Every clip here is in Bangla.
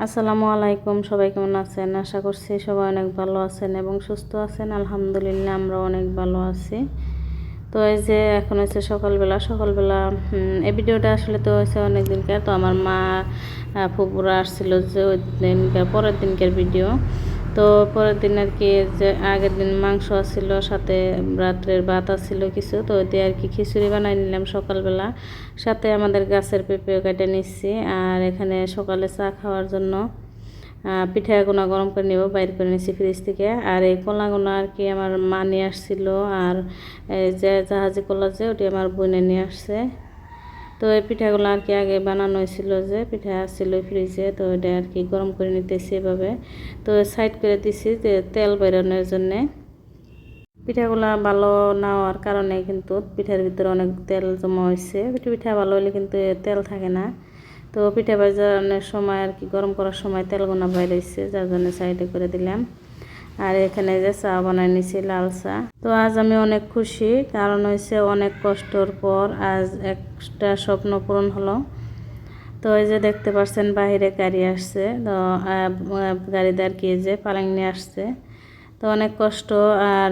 আসসালামু আলাইকুম। সবাই কেমন আছেন? আশা করছি সবাই অনেক ভালো আছেন এবং সুস্থ আছেন। আলহামদুলিল্লাহ আমরা অনেক ভালো আছি। তো এই যে এখন হচ্ছে সকালবেলা এই ভিডিওটা আসলে তো হচ্ছে অনেক দিনকার। তো আমার মা ফুপুরা আসছিল যে ওই দিনকার পরের দিনকার ভিডিও। তো পরের দিন আর কি যে আগের দিন মাংস আসছিল, সাথে রাত্রের ভাত আসছিল কিছু, তো ওইতে আর কি খিচুড়ি বানাই নিলাম সকালবেলা। সাথে আমাদের গাছের পেঁপেও কেটে নিচ্ছি। আর এখানে সকালে চা খাওয়ার জন্য পিঠাগুনা গরম করে নেব, বাইর করে নিচ্ছি ফ্রিজ থেকে। আর এই কলাগুনা আর কি আমার মা নিয়ে আসছিল। আর এই যে জাহাজি কলা যে ওটি আমার বোনে নিয়ে আসছে। তো এই পিঠাগুলো আর কি আগে বানানো হয়েছিল, যে পিঠা আসছিল ফ্রিজে, তো এটা আর কি গরম করে নিতেছি এভাবে। তো সাইড করে দিছি যে তেল বেরোনোর জন্যে। পিঠাগুলা ভালো না হওয়ার কারণে কিন্তু পিঠার ভিতরে অনেক তেল জমা হয়েছে। পিঠা ভালো হলে কিন্তু তেল থাকে না। তো পিঠা ভাজানোর সময় আর কি গরম করার সময় তেলগুনা বাইরে হয়েছে, যার জন্য সাইডে করে দিলাম। আর এখানে যে চা বানাই নিছি, লাল চা। তো আজ আমি অনেক খুশি, কারণ হয়েছে অনেক কষ্টর পর আজ একটা স্বপ্ন পূরণ হলো। তো এই যে দেখতে পাচ্ছেন বাহিরে গাড়ি আসছে, তো গাড়িতে আর কি যে পালং নিয়ে আসছে। তো অনেক কষ্ট আর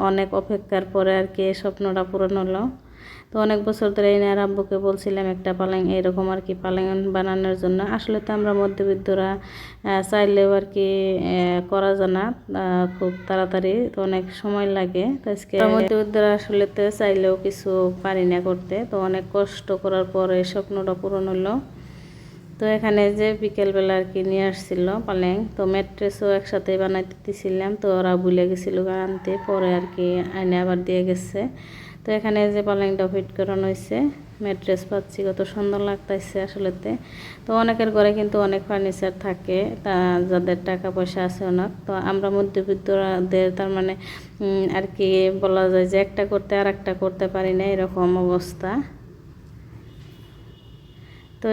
অনেক অপেক্ষার পরে আর কি স্বপ্নটা পূরণ হলো। তো অনেক বছর ধরে এনার আব্বুকে বলছিলাম একটা পালং এরকম আর কি পালং বানানোর জন্য। আসলে তো আমরা মধ্যবিত্তরা চাইলেও আর কি করা যায় না খুব তাড়াতাড়ি, তো অনেক সময় লাগে। তো আজকে মধ্যবিত্তরা আসলে তো চাইলেও কিছু পারি না করতে, তো অনেক কষ্ট করার পরে স্বপ্নটা পূরণ হলো। তো এখানে যে বিকেলবেলা আর কি নিয়ে আসছিল পালেং, তো ম্যাট্রেসও একসাথে বানাইতে দিয়েছিলাম, তো ওরা ভুলে গেছিলো আনতে, পরে আর কি আইনে আবার দিয়ে গেছে। তো এখানে যে পালেংটা ফিট করানো হয়েছে, ম্যাট্রেস পাচ্ছি, কত সুন্দর লাগতেছে আসলেতে। তো অনেকের ঘরে কিন্তু অনেক ফার্নিচার থাকে, তা যাদের টাকা পয়সা আছে অনেক। তো আমরা মধ্যবিত্তদের তার মানে আর কি বলা যায় যে একটা করতে আর একটা করতে পারি না, এরকম অবস্থা। তো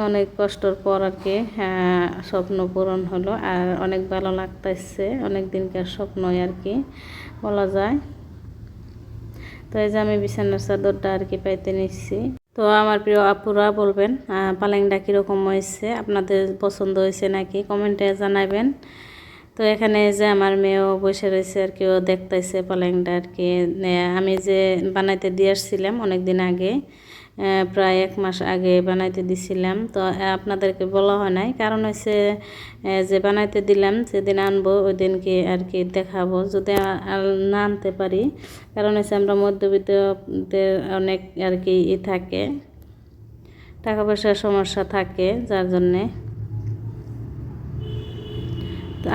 অনেক কষ্টর পর আর কি স্বপ্ন পূরণ হলো, আর অনেক ভালো লাগতেছে, অনেক দিনকার স্বপ্নই আর কি বলা যায়। তো এই যে আমি বিছানার চাদরটা আর কি পাইতে নিচ্ছি। তো আমার প্রিয় আপুরা বলবেন পালেংটা কীরকম হয়েছে, আপনাদের পছন্দ হয়েছে নাকি কমেন্টে জানাবেন। তো এখানে যে আমার মেয়েও বসে রয়েছে আর কি, ও দেখতেছে পালেংটা আর কি। আমি যে বানাইতে দিয়ে আসছিলাম অনেক দিন আগে, প্রায় 1 মাস আগে বানাইতে দিছিলাম। তো আপনাদেরকে বলা হয় নাই, কারণ হচ্ছে যে বানাইতে দিলাম যেদিন আনবো ওই দিনকে আর কি দেখাবো, যদি না আনতে পারি। কারণ হচ্ছে আমরা মধ্যবিত্তদের অনেক আর কি থাকে, টাকা পয়সার সমস্যা থাকে, যার জন্যে।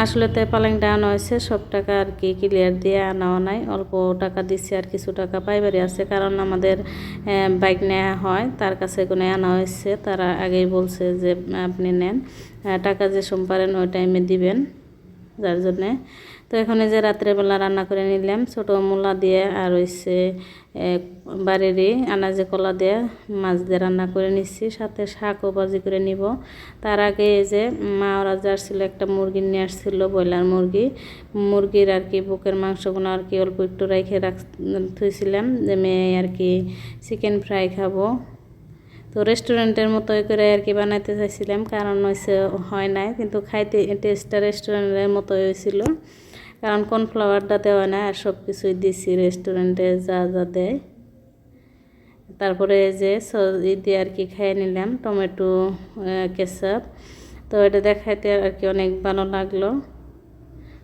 আসলে তো পালেংটা আনা হয়েছে সব টাকা আর কি ক্লিয়ার দিয়ে আনাও নাই, অল্প টাকা দিচ্ছে আর কিছু টাকা পাইবারই আছে। কারণ আমাদের বাইক নেওয়া হয়, তার কাছে কোনো আনা হয়েছে, তারা আগেই বলছে যে আপনি নেন, টাকা যে সোম পারেন ওই টাইমে দিবেন, যার জন্যে। তো এখন যে রাত্রেবেলা রান্না করে নিলাম ছোটো মূলা দিয়ে, আর হচ্ছে বাড়িরই আনাজে কলা দিয়ে মাছ দিয়ে রান্না করে নিচ্ছি, সাথে শাকও ভাজি করে নিব। তার আগে এই যে মা ওরা যে আসছিল একটা মুরগি নিয়ে আসছিল, ব্রয়লার মুরগির আর কি বুকের মাংসগুলো আর কি অল্প একটু রেখে থুইছিলাম, যে মেয়ে আর কি চিকেন ফ্রাই খাবো। তো রেস্টুরেন্টের মতোই করে আর কি বানাইতে চাইছিলাম, কারণ হয়েছে হয় নাই, কিন্তু খাইতে টেস্টটা রেস্টুরেন্টের মতোই হয়েছিল, কারণ কর্নফ্লাওয়ারটা দেওয়া না, আর সব কিছুই দিছি রেস্টুরেন্টে যা যা দেয়। তারপরে যে দিয়ে আর কি খাইয়ে নিলাম টমেটো কেচাপ। তো এটা দেখাইতে আর কি অনেক ভালো লাগলো।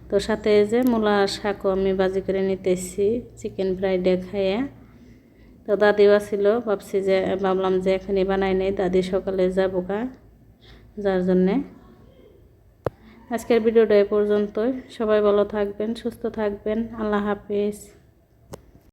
তো সাথে যে মূলা শাকও আমি ভাজি করে নিতেছি চিকেন ফ্রাইডে খাইয়ে। তো দাদিও ছিল, ভাবলাম যে এখনই বানাই নেই, দাদি সকালে যাবো গা, যার জন্যে। আজকের ভিডিওটা এ পর্যন্তই। সবাই ভালো থাকবেন, সুস্থ থাকবেন। আল্লাহ হাফিজ।